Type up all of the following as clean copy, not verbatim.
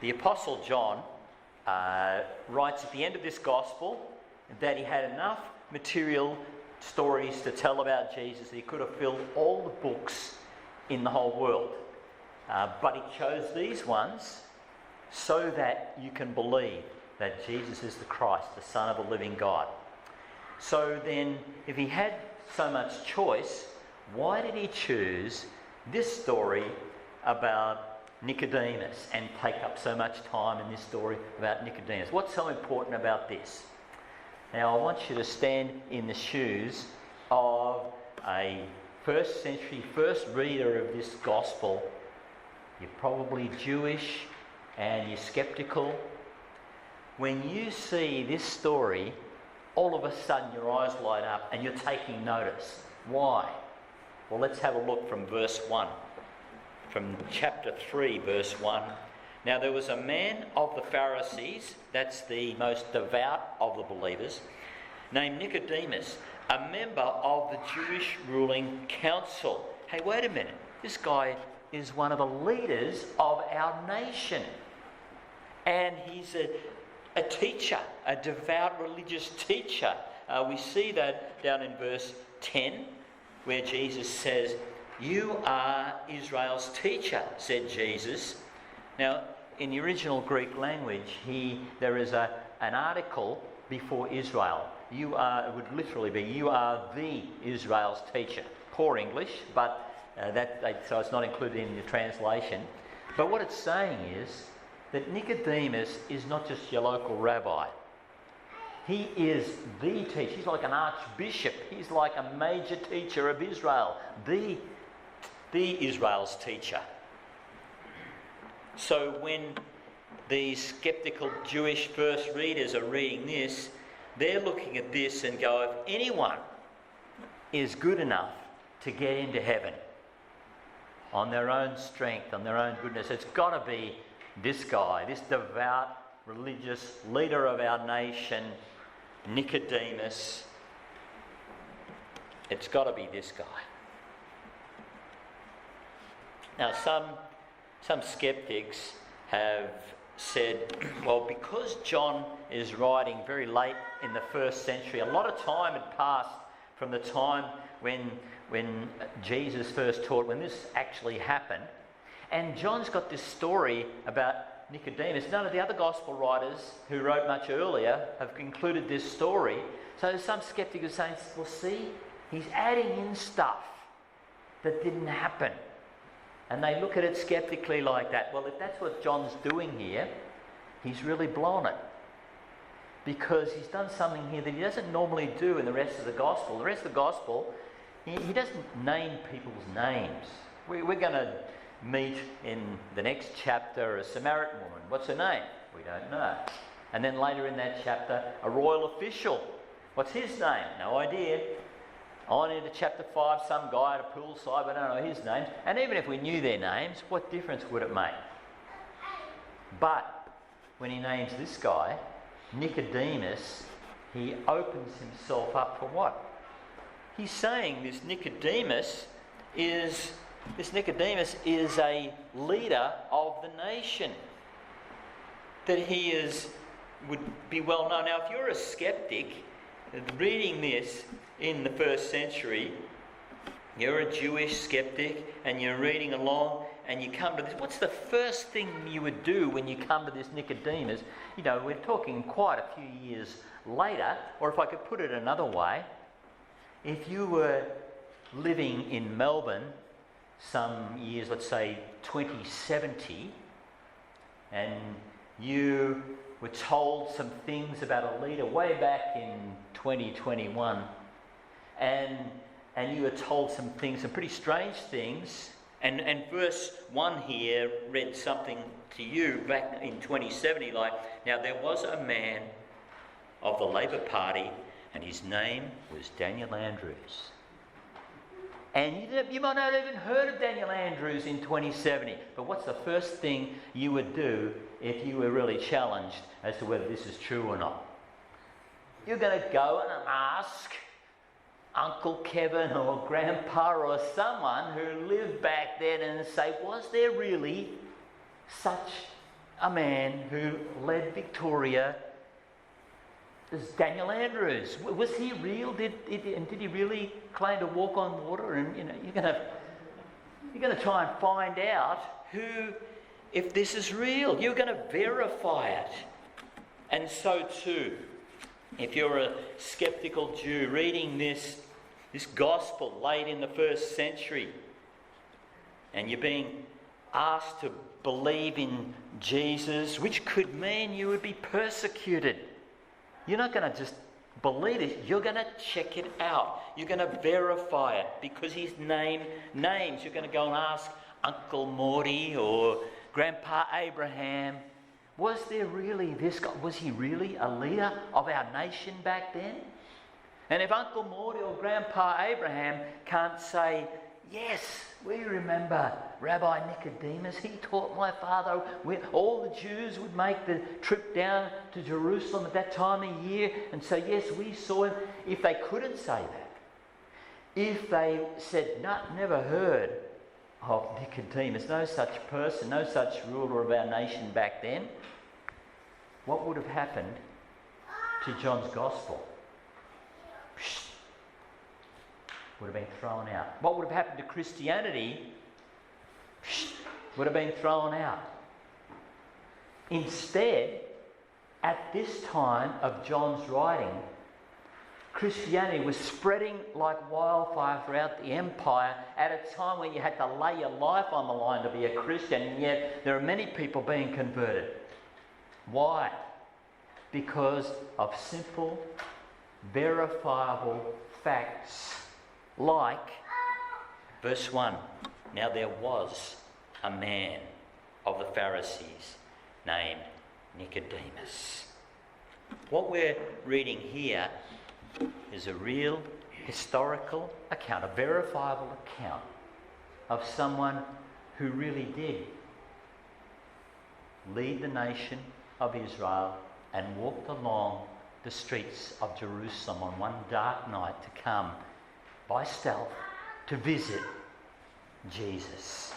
The Apostle John writes at the end of this gospel that he had enough material stories to tell about Jesus that he could have filled all the books in the whole world. But he chose these ones so that you can believe that Jesus is the Christ, the Son of the living God. So then, if he had so much choice, why did he choose this story about Nicodemus and take up so much time in this story about Nicodemus? What's so important about this? Now, I want you to stand in the shoes of a first century first reader of this gospel. You're probably Jewish and you're skeptical. When you see this story, all of a sudden your eyes light up and you're taking notice. Why? Well, let's have a look from verse 1. From chapter 3, verse 1. Now there was a man of the Pharisees, that's the most devout of the believers, named Nicodemus, a member of the Jewish ruling council. Hey, wait a minute. This guy is one of the leaders of our nation. And he's a teacher, a devout religious teacher. We see that down in verse 10, where Jesus says, "You are Israel's teacher," said Jesus. Now, in the original Greek language, there is an article before Israel. It would literally be, "You are the Israel's teacher." Poor English, but so it's not included in the translation. But what it's saying is that Nicodemus is not just your local rabbi. He is the teacher. He's like an archbishop. He's like a major teacher of Israel. The Israel's teacher. So when these skeptical Jewish first readers are reading this, they're looking at this and go, if anyone is good enough to get into heaven on their own strength, on their own goodness, it's got to be this guy, this devout religious leader of our nation, Nicodemus. It's got to be this guy. Now, some skeptics have said, well, because John is writing very late in the first century, a lot of time had passed from the time when Jesus first taught, when this actually happened. And John's got this story about Nicodemus. None of the other gospel writers who wrote much earlier have included this story. So some skeptics are saying, well, see, he's adding in stuff that didn't happen. And they look at it skeptically like that. Well, if that's what John's doing here, he's really blown it. Because he's done something here that he doesn't normally do in the rest of the gospel. The rest of the gospel, he doesn't name people's names. We're going to meet in the next chapter a Samaritan woman. What's her name? We don't know. And then later in that chapter, a royal official. What's his name? No idea. On into chapter 5, some guy at a poolside, we don't know his name. And even if we knew their names, what difference would it make? But when he names this guy, Nicodemus, he opens himself up for what? He's saying this Nicodemus is a leader of the nation. That he would be well known. Now, if you're a skeptic reading this in the first century, you're a Jewish skeptic and you're reading along and you come to this, what's the first thing you would do when you come to this Nicodemus? You know, we're talking quite a few years later, or if I could put it another way, if you were living in Melbourne some years, let's say 2070, and you were told some things about a leader way back in 2021, and you were told some pretty strange things, and verse 1 here read something to you back in 2070, like, now there was a man of the Labor Party and his name was Daniel Andrews. And you might not have even heard of Daniel Andrews in 2070. But what's the first thing you would do if you were really challenged as to whether this is true or not? You're going to go and ask Uncle Kevin or Grandpa or someone who lived back then and say, was there really such a man who led Victoria as Daniel Andrews. Was he real? Did he really claim to walk on water? And you're going to try and find out if this is real. You're going to verify it. And so too, if you're a skeptical Jew reading this gospel late in the first century, and you're being asked to believe in Jesus, which could mean you would be persecuted. You're not going to just believe it, you're going to check it out. You're going to verify it, because his names. You're going to go and ask Uncle Morty or Grandpa Abraham, was there really this guy? Was he really a leader of our nation back then? And if Uncle Morty or Grandpa Abraham can't say, yes, we remember Rabbi Nicodemus, he taught my father. All the Jews would make the trip down to Jerusalem at that time of year and say, yes, we saw him. If they couldn't say that, if they said, no, never heard of Nicodemus, no such person, no such ruler of our nation back then, what would have happened to John's gospel? Would have been thrown out. What would have happened to Christianity? Would have been thrown out. Instead, at this time of John's writing, Christianity was spreading like wildfire throughout the empire at a time when you had to lay your life on the line to be a Christian, and yet there are many people being converted. Why? Because of simple, verifiable facts. Like verse 1, now there was a man of the Pharisees named Nicodemus. What we're reading here is a real historical account, a verifiable account of someone who really did lead the nation of Israel and walked along the streets of Jerusalem on one dark night to come by stealth to visit Jesus.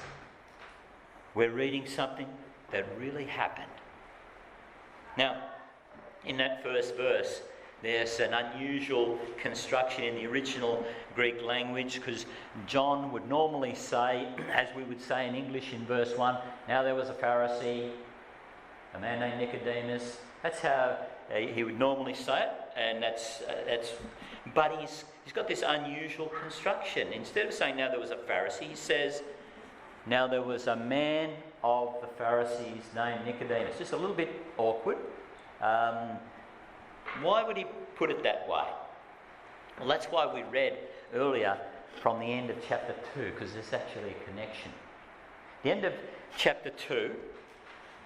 We're reading something that really happened. Now, in that first verse, there's an unusual construction in the original Greek language, because John would normally say, as we would say in English in verse 1, now there was a Pharisee, a man named Nicodemus. That's how he would normally say it, and but he's got this unusual construction. Instead of saying now there was a Pharisee, he says now there was a man of the Pharisees named Nicodemus. Just a little bit awkward. Why would he put it that way? Well, that's why we read earlier from the end of chapter 2, because there's actually a connection. The end of chapter 2,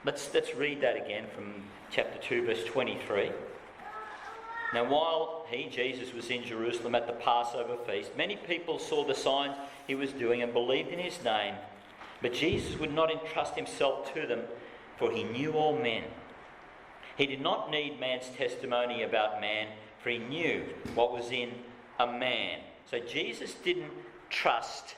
let's read that again from chapter 2, verse 23. Now, while Jesus, was in Jerusalem at the Passover feast, many people saw the signs he was doing and believed in his name. But Jesus would not entrust himself to them, for he knew all men. He did not need man's testimony about man, for he knew what was in a man. So Jesus didn't trust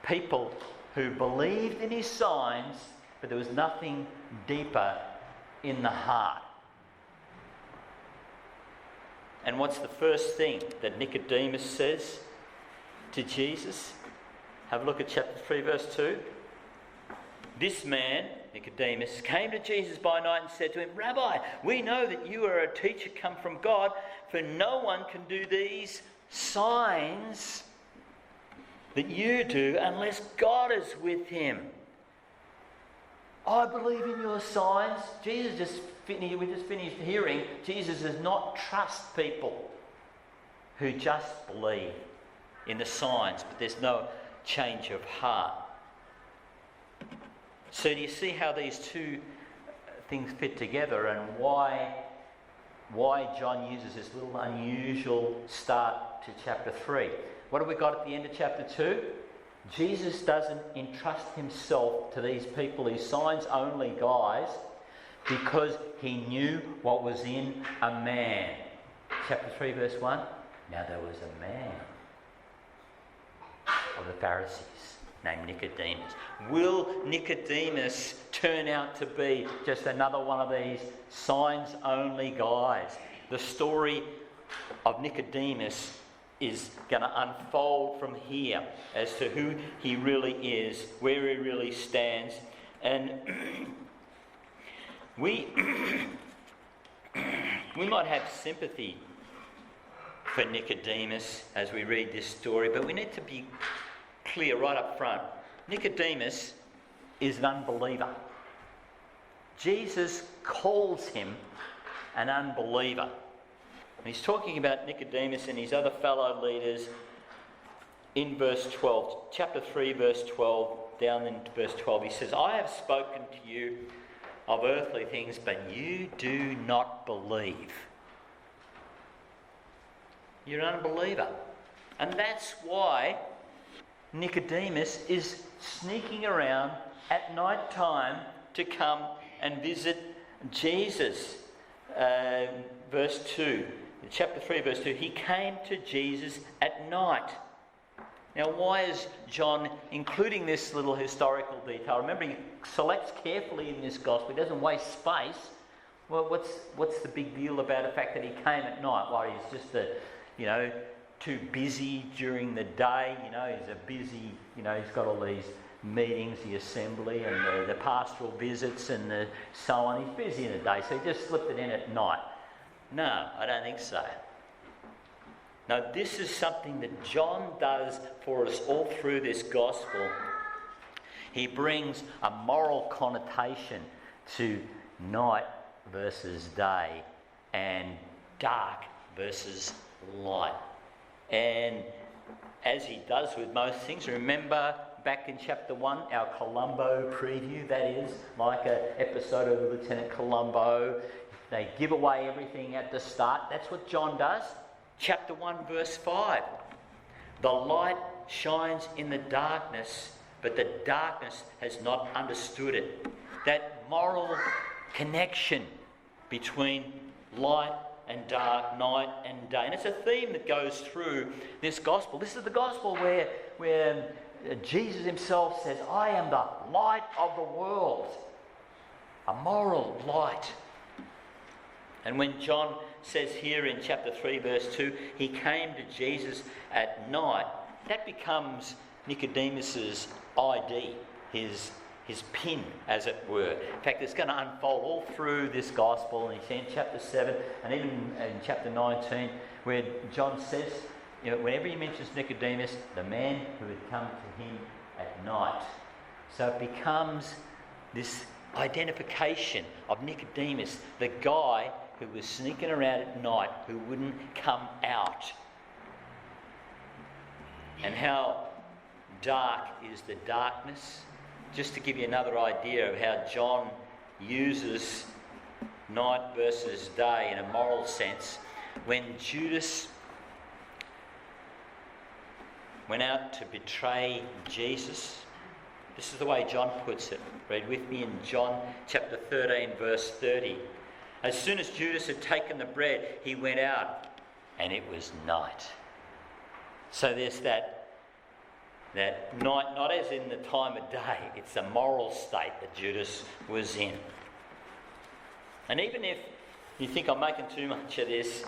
people who believed in his signs, but there was nothing deeper in the heart. And what's the first thing that Nicodemus says to Jesus? Have a look at chapter 3, verse 2. This man, Nicodemus, came to Jesus by night and said to him, Rabbi, we know that you are a teacher come from God, for no one can do these signs that you do unless God is with him. I believe in your signs. We just finished hearing Jesus does not trust people who just believe in the signs, but there's no change of heart. So do you see how these two things fit together, and why John uses this little unusual start to chapter 3? What have we got at the end of chapter 2? Jesus doesn't entrust himself to these people, these signs only guys, because he knew what was in a man. Chapter 3, verse 1. Now there was a man of the Pharisees named Nicodemus. Will Nicodemus turn out to be just another one of these signs-only guys. The story of Nicodemus is going to unfold from here as to who he really is, where he really stands. And we might have sympathy for Nicodemus as we read this story, but we need to be clear right up front. Nicodemus is an unbeliever. Jesus calls him an unbeliever. And he's talking about Nicodemus and his other fellow leaders in verse 12, chapter 3, verse 12, down in verse 12. He says, I have spoken to you of earthly things, but you do not believe. You're an unbeliever. And that's why Nicodemus is sneaking around at night time to come and visit Jesus. Verse 2, chapter 3, verse 2, he came to Jesus at night. Now, why is John including this little historical detail? Remember, he selects carefully in this gospel. He doesn't waste space. Well, what's the big deal about the fact that he came at night? Why, he's just too busy during the day. He's a busy, he's got all these meetings, the assembly and the pastoral visits and so on. He's busy in the day, so he just slipped it in at night. No, I don't think so. No, this is something that John does for us all through this gospel. He brings a moral connotation to night versus day and dark versus light. And as he does with most things, remember back in chapter 1, our Columbo preview, that is, like an episode of Lieutenant Columbo. They give away everything at the start. That's what John does. Chapter 1, verse 5. The light shines in the darkness, but the darkness has not understood it. That moral connection between light and dark, night and day. And it's a theme that goes through this gospel. This is the gospel where Jesus himself says, I am the light of the world. A moral light. And when John says here in chapter 3, verse 2, he came to Jesus at night, that becomes Nicodemus's ID, his pin, as it were. In fact, it's going to unfold all through this gospel, and he's in chapter 7 and even in chapter 19, where John says, whenever he mentions Nicodemus, the man who had come to him at night. So it becomes this identification of Nicodemus, the guy who was sneaking around at night, who wouldn't come out. And how dark is the darkness? Just to give you another idea of how John uses night versus day in a moral sense, when Judas went out to betray Jesus, this is the way John puts it. Read with me in John chapter 13, verse 30. As soon as Judas had taken the bread, he went out, and it was night. So there's that night, not as in the time of day, it's the moral state that Judas was in. And even if you think I'm making too much of this,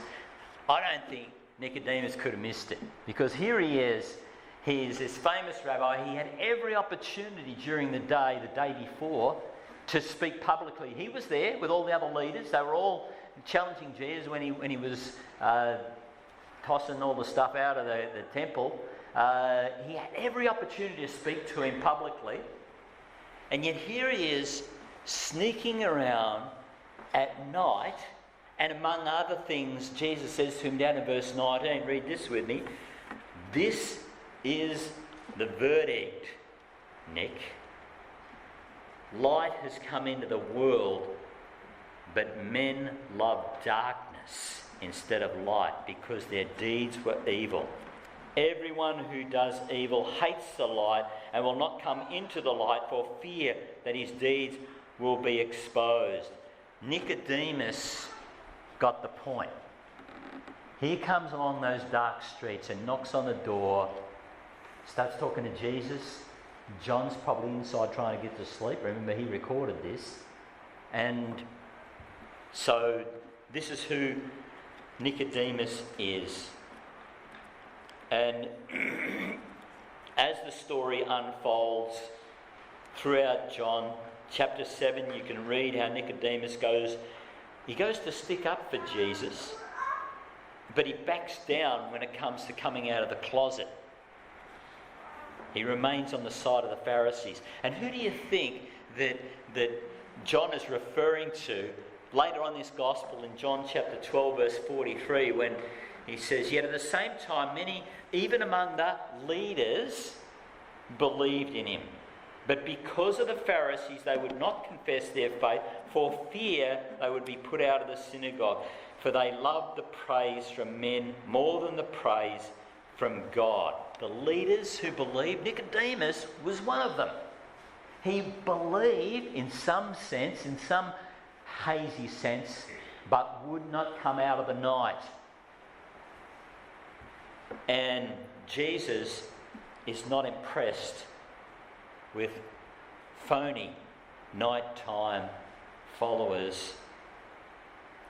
I don't think Nicodemus could have missed it. Because here he is, he's this famous rabbi. He had every opportunity during the day before, to speak publicly. He was there with all the other leaders. They were all challenging Jesus when he was tossing all the stuff out of the temple. He had every opportunity to speak to him publicly. And yet here he is sneaking around at night. And among other things, Jesus says to him down in verse 19, read this with me. This is the verdict, Nick. Light has come into the world, but men love darkness instead of light because their deeds were evil. Everyone who does evil hates the light and will not come into the light for fear that his deeds will be exposed. Nicodemus got the point. He comes along those dark streets and knocks on the door, starts talking to Jesus. John's probably inside trying to get to sleep. Remember, he recorded this. And so this is who Nicodemus is. And as the story unfolds throughout John chapter 7, you can read how Nicodemus goes to stick up for Jesus, but he backs down when it comes to coming out of the closet. He remains on the side of the Pharisees. And who do you think that John is referring to later on in this gospel in John chapter 12 verse 43, when he says, "Yet at the same time many, even among the leaders, believed in him. But because of the Pharisees they would not confess their faith, for fear they would be put out of the synagogue. For they loved the praise from men more than the praise from God." The leaders who believed, Nicodemus was one of them. He believed in some sense, in some hazy sense, but would not come out of the night. And Jesus is not impressed with phony nighttime followers.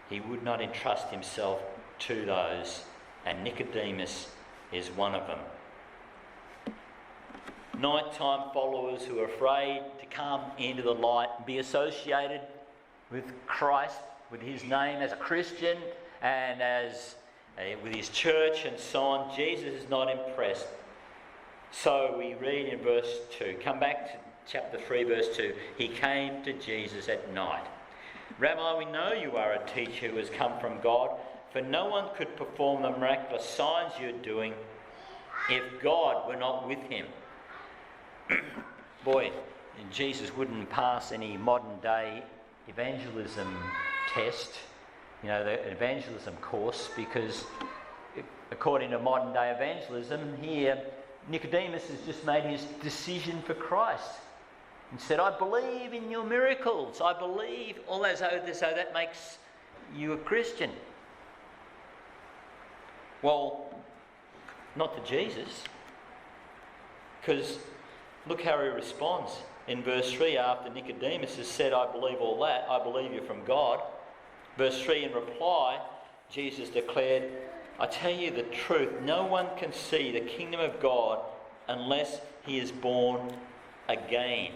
He would not entrust himself to those, and Nicodemus is one of them. Nighttime followers who are afraid to come into the light and be associated with Christ, with his name as a Christian and as with his church and so on. Jesus is not impressed. So we read in verse 2, come back to chapter 3 verse 2, he came to Jesus at night. "Rabbi, we know you are a teacher who has come from God, for no one could perform the miraculous signs you're doing if God were not with him." Boy, Jesus wouldn't pass any modern day evangelism test, the evangelism course, because according to modern day evangelism here, Nicodemus has just made his decision for Christ and said, "I believe in your miracles. I believe," all as though that makes you a Christian. Well, not to Jesus, because look how he responds in verse 3 after Nicodemus has said, "I believe all that, I believe you're from God." Verse 3, in reply, Jesus declared, "I tell you the truth, no one can see the kingdom of God unless he is born again."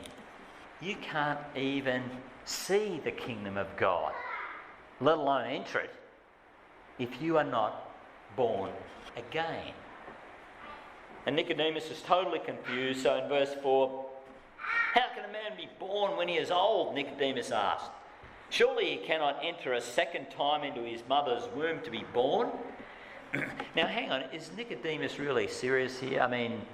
You can't even see the kingdom of God, let alone enter it, if you are not born again. And Nicodemus is totally confused. So in verse 4, "How can a man be born when he is old?" Nicodemus asked. "Surely he cannot enter a second time into his mother's womb to be born?" Now hang on, is Nicodemus really serious here? I mean,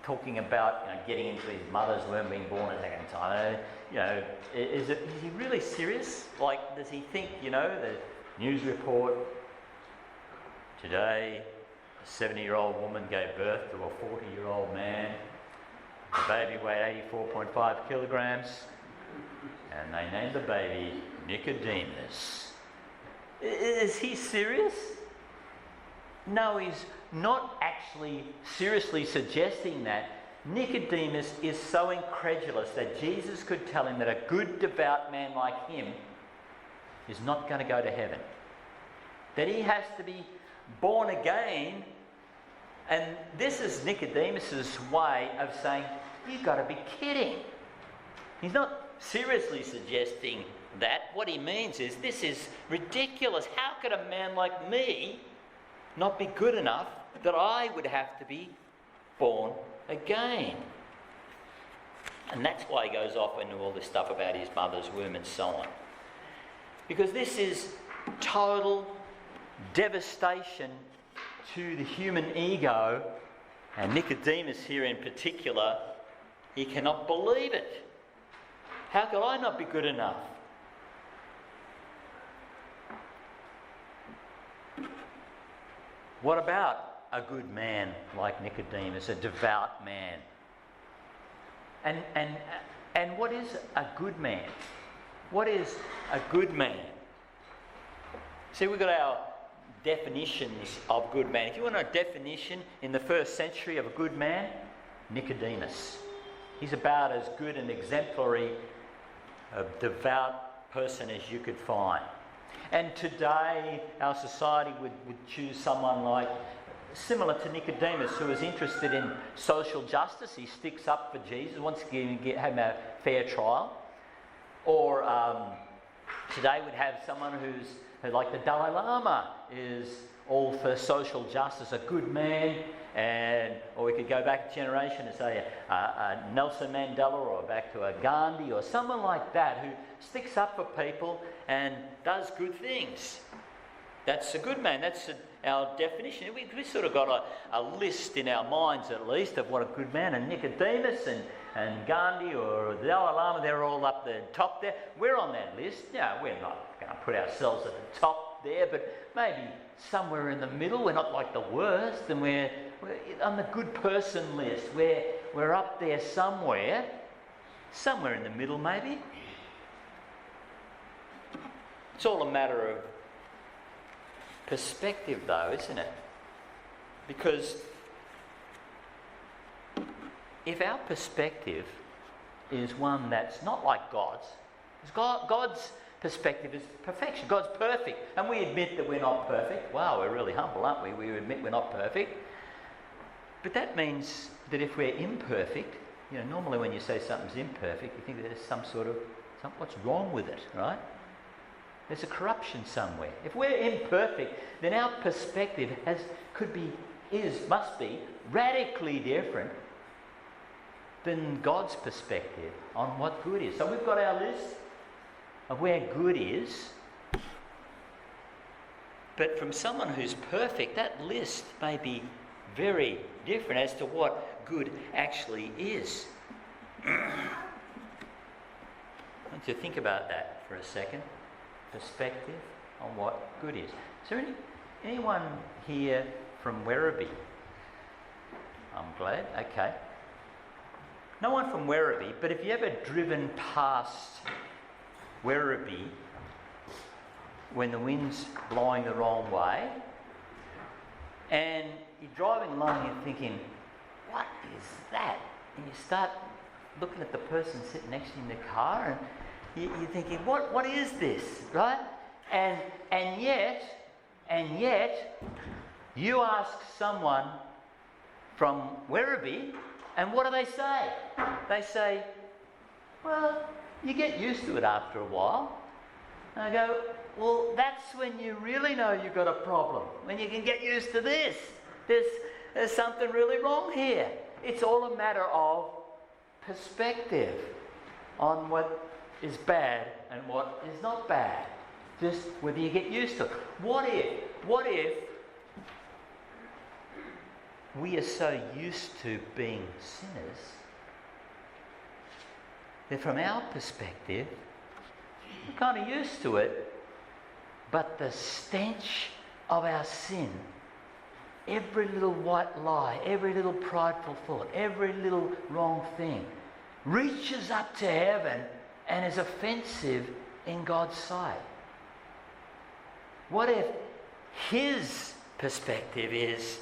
talking about getting into his mother's womb, being born a second time. Is he really serious? Like, does he think, the news report today, a 70-year-old woman gave birth to a 40-year-old man. The baby weighed 84.5 kilograms, and they named the baby Nicodemus. Is he serious? No, he's not actually seriously suggesting that. Nicodemus is so incredulous that Jesus could tell him that a good, devout man like him is not going to go to heaven. That he has to be born again. And this is Nicodemus's way of saying, "You've got to be kidding." He's not seriously suggesting that. What he means is, this is ridiculous. How could a man like me not be good enough that I would have to be born again? And that's why he goes off into all this stuff about his mother's womb and so on. Because this is total devastation to the human ego, and Nicodemus here in particular, he cannot believe it. How could I not be good enough? What about a good man like Nicodemus, a devout man? And what is a good man? What is a good man? See, we've got our definitions of good man. If you want a definition in the first century of a good man, Nicodemus. He's about as good an exemplary, devout person as you could find. And today, our society would choose someone like, similar to Nicodemus, who is interested in social justice. He sticks up for Jesus, wants to have him a fair trial. Or today we'd have someone who, like the Dalai Lama, is all for social justice, a good man. Or we could go back a generation and say a Nelson Mandela, or back to a Gandhi, or someone like that who sticks up for people and does good things. That's a good man. That's our definition. We sort of got a list in our minds, at least, of what a good man. And Nicodemus and Gandhi or the Dalai Lama, they're all up the top there. We're on that list. Yeah, we're not going to put ourselves at the top there, but maybe somewhere in the middle. We're not like the worst, and we're on the good person list. We're up there somewhere in the middle, maybe. It's all a matter of perspective, though, isn't it? Because if our perspective is one that's not like God's, God's perspective is perfection. God's perfect, and we admit that we're not perfect. Wow, we're really humble, aren't we? We admit we're not perfect. But that means that if we're imperfect, normally when you say something's imperfect, you think there's what's wrong with it, right? There's a corruption somewhere. If we're imperfect, then our perspective must be radically different than God's perspective on what good is. So we've got our list of where good is, but from someone who's perfect, that list may be very different as to what good actually is. I want you to think about that for a second. Perspective on what good is. Is there anyone here from Werribee? I'm glad. Okay. No one from Werribee, but have you ever driven past Werribee when the wind's blowing the wrong way, and you're driving along and you're thinking, what is that? And you start looking at the person sitting next to you in the car, and you're thinking, what is this, right? And yet, you ask someone from Werribee, and what do they say? They say, well, you get used to it after a while. And I go, well, that's when you really know you've got a problem. When you can get used to this. There's something really wrong here. It's all a matter of perspective on what is bad and what is not bad. Just whether you get used to it. What if we are so used to being sinners that from our perspective, we're kind of used to it, but the stench of our sin, every little white lie, every little prideful thought, every little wrong thing, reaches up to heaven and is offensive in God's sight. What if his perspective is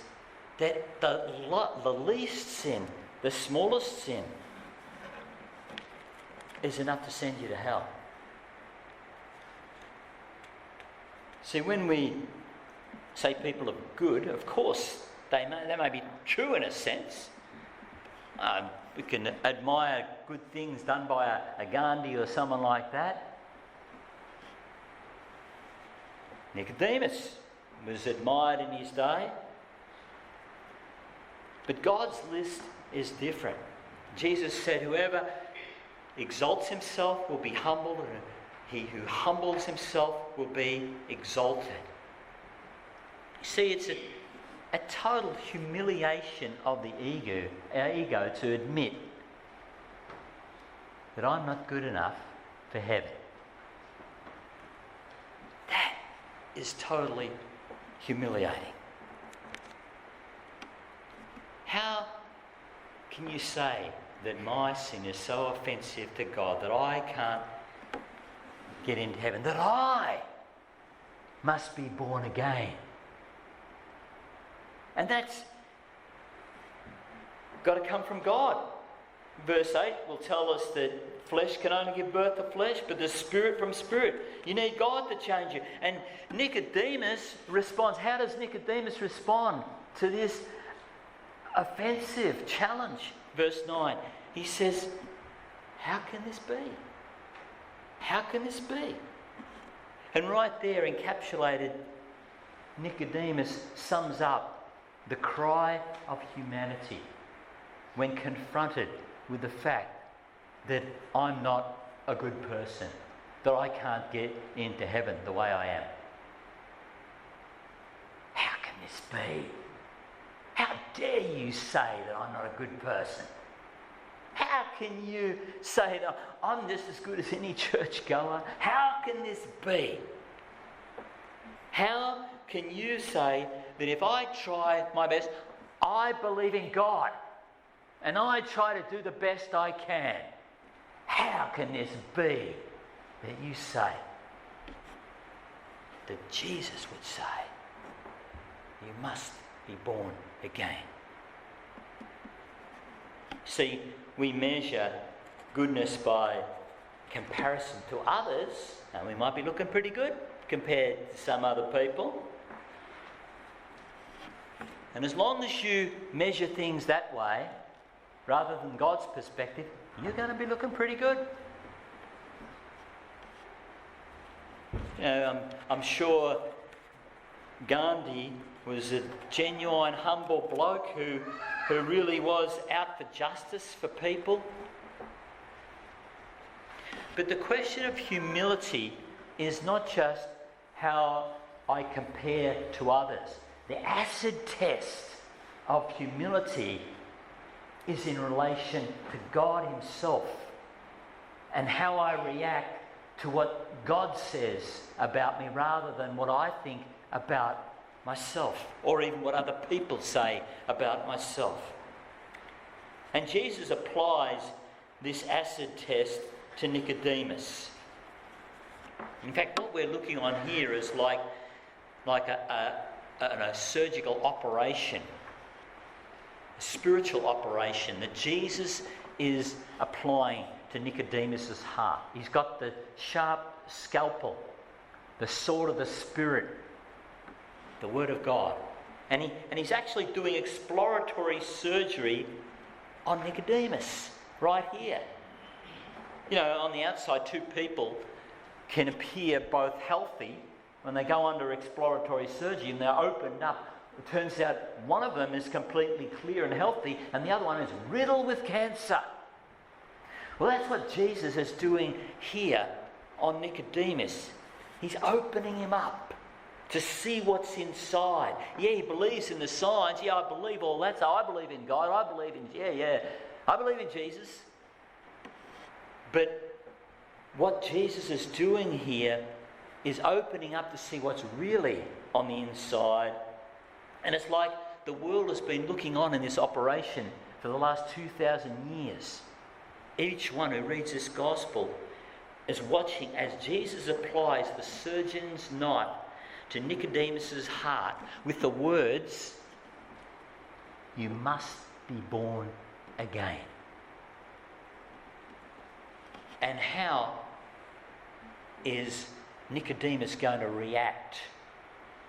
that the least sin, the smallest sin, is enough to send you to hell? See, when we say people are good, of course, they may be true in a sense. We can admire good things done by a Gandhi or someone like that. Nicodemus was admired in his day. But God's list is different. Jesus said, whoever exalts himself will be humbled, and he who humbles himself will be exalted. See, it's a total humiliation of our ego to admit that I'm not good enough for heaven. That is totally humiliating. How can you say that my sin is so offensive to God that I can't get into heaven, that I must be born again? And that's got to come from God. verse 8 will tell us that flesh can only give birth to flesh, but the Spirit from Spirit. You need God to change you. And Nicodemus responds. How does Nicodemus respond to this offensive challenge? Verse 9, he says, how can this be? How can this be? And right there, encapsulated, Nicodemus sums up the cry of humanity when confronted with the fact that I'm not a good person, that I can't get into heaven the way I am. How can this be? How dare you say that I'm not a good person? How can you say that I'm just as good as any churchgoer? How can this be? How can you say that if I try my best, I believe in God and I try to do the best I can? How can this be that you say, that Jesus would say, you must be born again? See, we measure goodness by comparison to others, and we might be looking pretty good compared to some other people. And as long as you measure things that way, rather than God's perspective, you're going to be looking pretty good. You know, I'm sure Gandhi was a genuine, humble bloke who really was out for justice for people. But the question of humility is not just how I compare to others. The acid test of humility is in relation to God Himself and how I react to what God says about me rather than what I think about myself or even what other people say about myself. And Jesus applies this acid test to Nicodemus. In fact, what we're looking on here is like a surgical operation, a spiritual operation that Jesus is applying to Nicodemus' heart. He's got the sharp scalpel, the sword of the Spirit, the Word of God. And he's actually doing exploratory surgery on Nicodemus right here. You know, on the outside, two people can appear both healthy when they go under exploratory surgery and they're opened up. It turns out one of them is completely clear and healthy and the other one is riddled with cancer. Well, that's what Jesus is doing here on Nicodemus. He's opening him up to see what's inside. Yeah, he believes in the signs. Yeah, I believe all that. So I believe in God. I believe in, I believe in Jesus. But what Jesus is doing here is opening up to see what's really on the inside. And it's like the world has been looking on in this operation for the last 2,000 years. Each one who reads this gospel is watching as Jesus applies the surgeon's knife to Nicodemus' heart with the words, "You must be born again." And how is Nicodemus going to react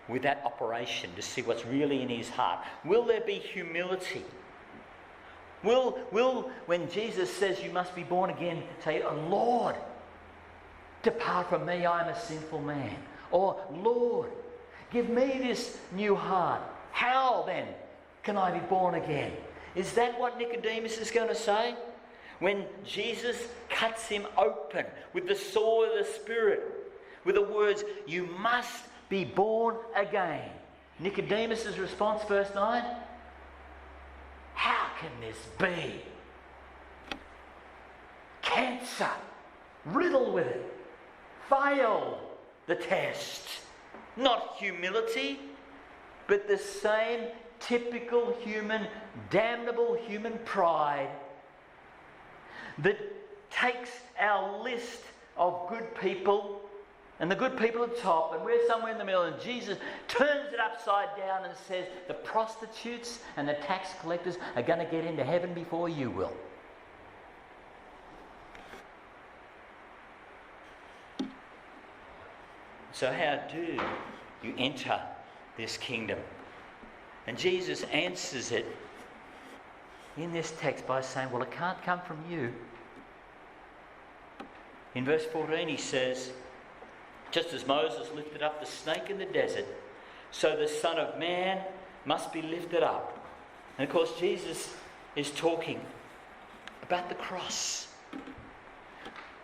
with that operation to see what's really in his heart? Will there be humility? Will when Jesus says you must be born again, say, "Oh, Lord, depart from me, I am a sinful man." Or, "Lord, give me this new heart. How then can I be born again?" Is that what Nicodemus is going to say? When Jesus cuts him open with the sword of the Spirit, with the words, "You must be born again." Nicodemus' response, verse 9, "How can this be? Cancer, riddled with it, failed the test." Not humility, but the same typical human, damnable human pride that takes our list of good people and the good people at the top, and we're somewhere in the middle, and Jesus turns it upside down and says the prostitutes and the tax collectors are going to get into heaven before you will. So how do you enter this kingdom? And Jesus answers it in this text by saying, well, it can't come from you. In verse 14 he says, just as Moses lifted up the snake in the desert, so the Son of Man must be lifted up. And of course Jesus is talking about the cross,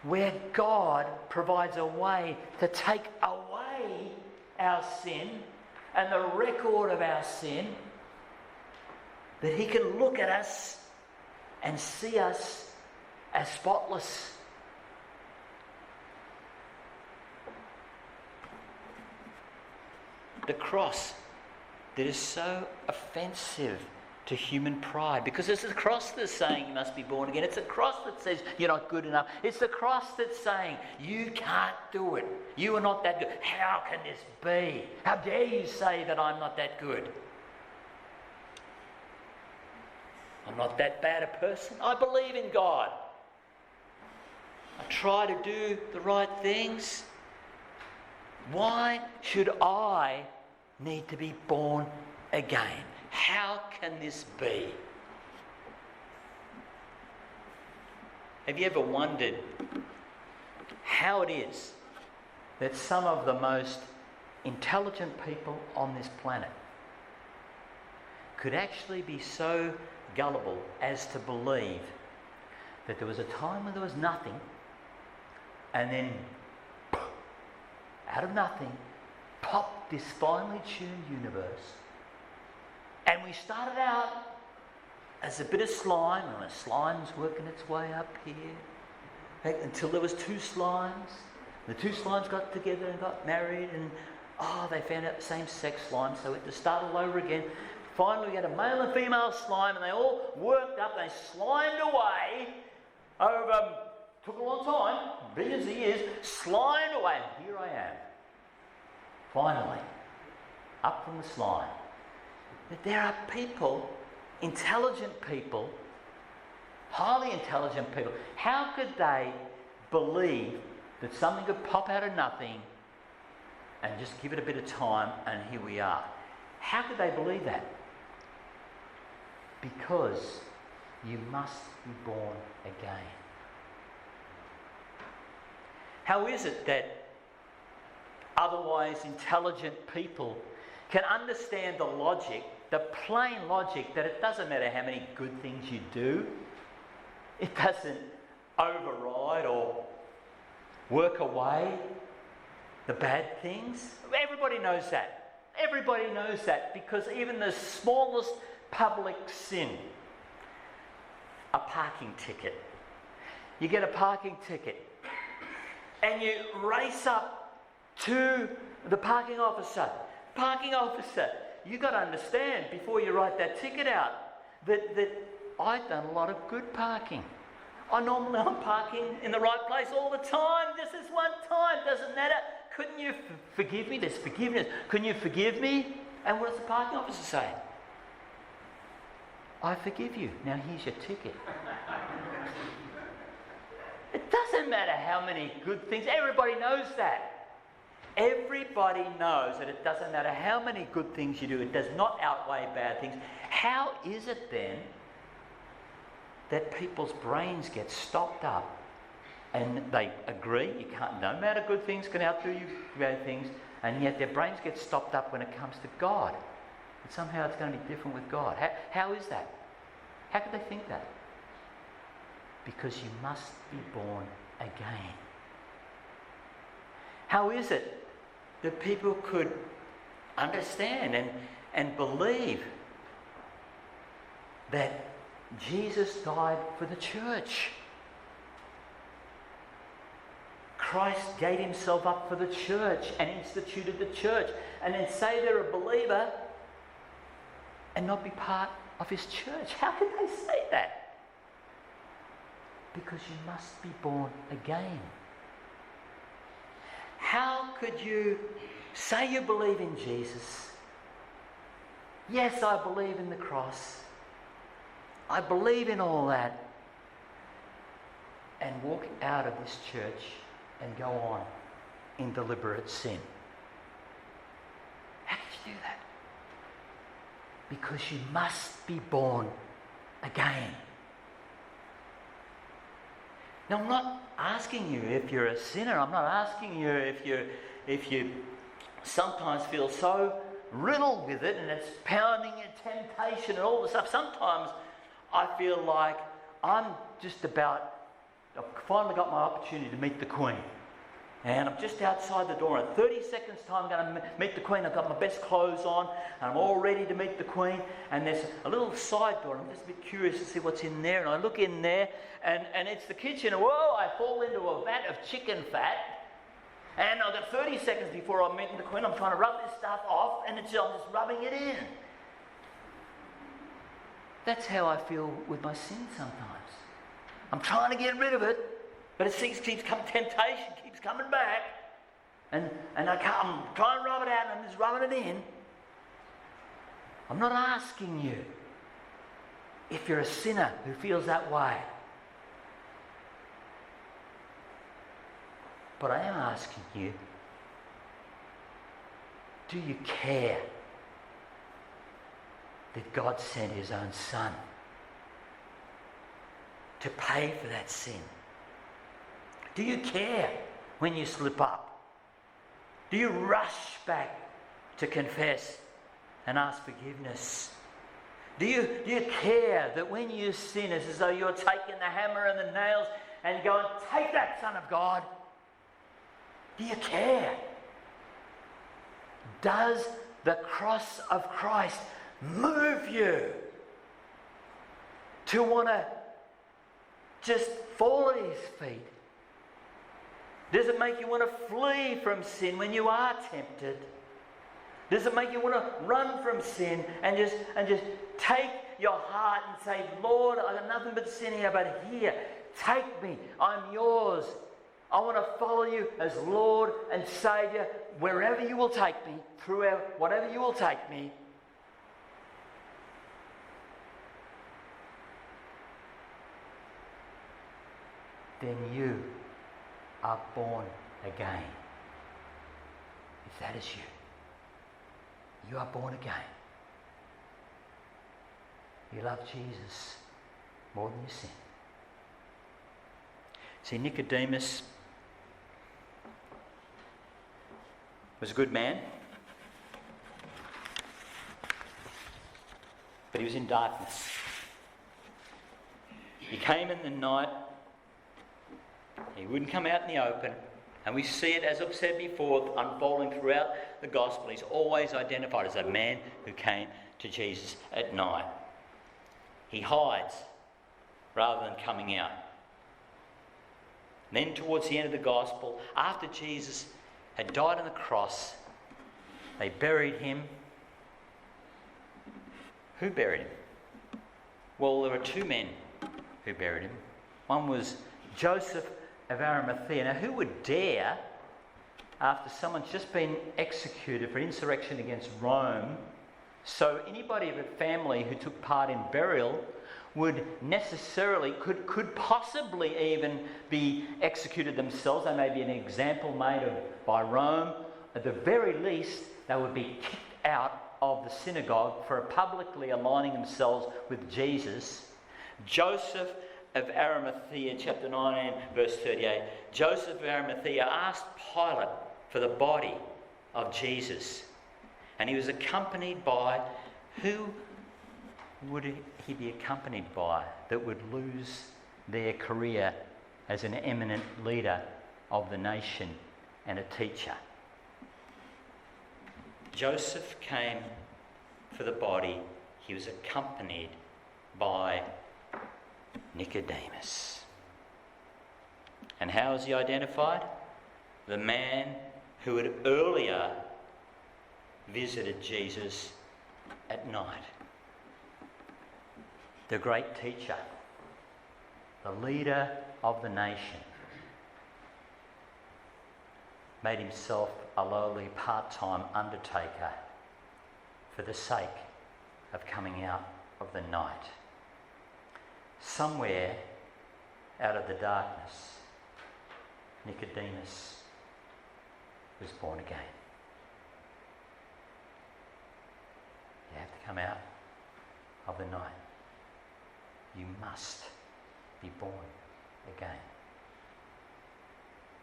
where God provides a way to take away our sin and the record of our sin, that he can look at us and see us as spotless. The cross that is so offensive to human pride, because it's the cross that's saying you must be born again. It's the cross that says you're not good enough. It's the cross that's saying you can't do it. You are not that good. How can this be? How dare you say that I'm not that good? I'm not that bad a person. I believe in God. I try to do the right things. Why should I need to be born again? How can this be? Have you ever wondered how it is that some of the most intelligent people on this planet could actually be so gullible as to believe that there was a time when there was nothing, and then out of nothing popped this finely tuned universe? And we started out as a bit of slime, and the slime's working its way up here, until there was two slimes. The two slimes got together and got married, and they found out the same sex slime, so we had to start all over again. Finally we had a male and female slime, and they all worked up, they slimed away over, took a long time, billions of years, slimed away, and here I am. Finally, up from the slime. That there are people, intelligent people, highly intelligent people. How could they believe that something could pop out of nothing and just give it a bit of time and here we are? How could they believe that? Because you must be born again. How is it that otherwise intelligent people can understand the logic, the plain logic, that it doesn't matter how many good things you do, it doesn't override or work away the bad things? Everybody knows that. Everybody knows that, because even the smallest public sin, a parking ticket. You get a parking ticket and you race up to the parking officer. Parking officer, you got to understand before you write that ticket out that I've done a lot of good parking. I'm parking in the right place all the time. This is one time, doesn't matter. Couldn't you forgive me? There's forgiveness. Couldn't you forgive me? And what does the parking officer say? I forgive you. Now here's your ticket. It doesn't matter how many good things. Everybody knows that. Everybody knows that it doesn't matter how many good things you do, it does not outweigh bad things. How is it then that people's brains get stopped up and they agree you can't, no matter good things can outdo you bad things, and yet their brains get stopped up when it comes to God? And somehow it's going to be different with God. How is that? How could they think that? Because you must be born again. How is it that people could understand and believe that Jesus died for the church? Christ gave himself up for the church and instituted the church, and then say they're a believer and not be part of his church. How can they say that? Because you must be born again. How could you say you believe in Jesus? Yes, I believe in the cross. I believe in all that. And walk out of this church and go on in deliberate sin. to do that? Because you must be born again. Now, I'm not asking you if you're a sinner. I'm not asking you if you sometimes feel so riddled with it and it's pounding and temptation and all the stuff. Sometimes I feel like I've finally got my opportunity to meet the Queen. And I'm just outside the door. In 30 seconds time, I'm going to meet the Queen. I've got my best clothes on and I'm all ready to meet the Queen. And there's a little side door. I'm just a bit curious to see what's in there. And I look in there and it's the kitchen. And whoa, I fall into a vat of chicken fat. And I've got 30 seconds before I'm meeting the Queen. I'm trying to rub this stuff off and I'm just rubbing it in. That's how I feel with my sin sometimes. I'm trying to get rid of it, but it keeps coming, temptation keeps coming back. And I'm trying to rub it out and I'm just rubbing it in. I'm not asking you if you're a sinner who feels that way. But I am asking you, do you care that God sent his own Son to pay for that sin? Do you care when you slip up? Do you rush back to confess and ask forgiveness? Do you care that when you sin, it's as though you're taking the hammer and the nails and going, take that, Son of God? Do you care? Does the cross of Christ move you to want to just fall at his feet? Does it make you want to flee from sin when you are tempted? Does it make you want to run from sin and just take your heart and say, Lord, I've got nothing but sin here, but here, take me, I'm yours. I want to follow you as Lord and Saviour wherever you will take me, through whatever you will take me. Then you are born again. If that is you are born again. You love Jesus more than your sin. See, Nicodemus was a good man, but he was in darkness. He came in the night. He wouldn't come out in the open. And we see it, as I've said before, unfolding throughout the gospel. He's always identified as a man who came to Jesus at night. He hides rather than coming out. Then towards the end of the gospel, after Jesus had died on the cross, they buried him. Who buried him? Well, there were two men who buried him. One was Joseph of Arimathea. Now, who would dare, after someone's just been executed for insurrection against Rome, so anybody of a family who took part in burial would necessarily, could possibly even be executed themselves. They may be an example made by Rome. At the very least, they would be kicked out of the synagogue for publicly aligning themselves with Jesus. Joseph of Arimathea, chapter 19, verse 38. Joseph of Arimathea asked Pilate for the body of Jesus. And he was accompanied by, who would he be accompanied by that would lose their career as an eminent leader of the nation and a teacher? Joseph came for the body. He was accompanied by Nicodemus. And how is he identified? The man who had earlier visited Jesus at night. The great teacher, the leader of the nation, made himself a lowly part-time undertaker for the sake of coming out of the night. Somewhere out of the darkness, Nicodemus was born again. come out of the night. You must be born again.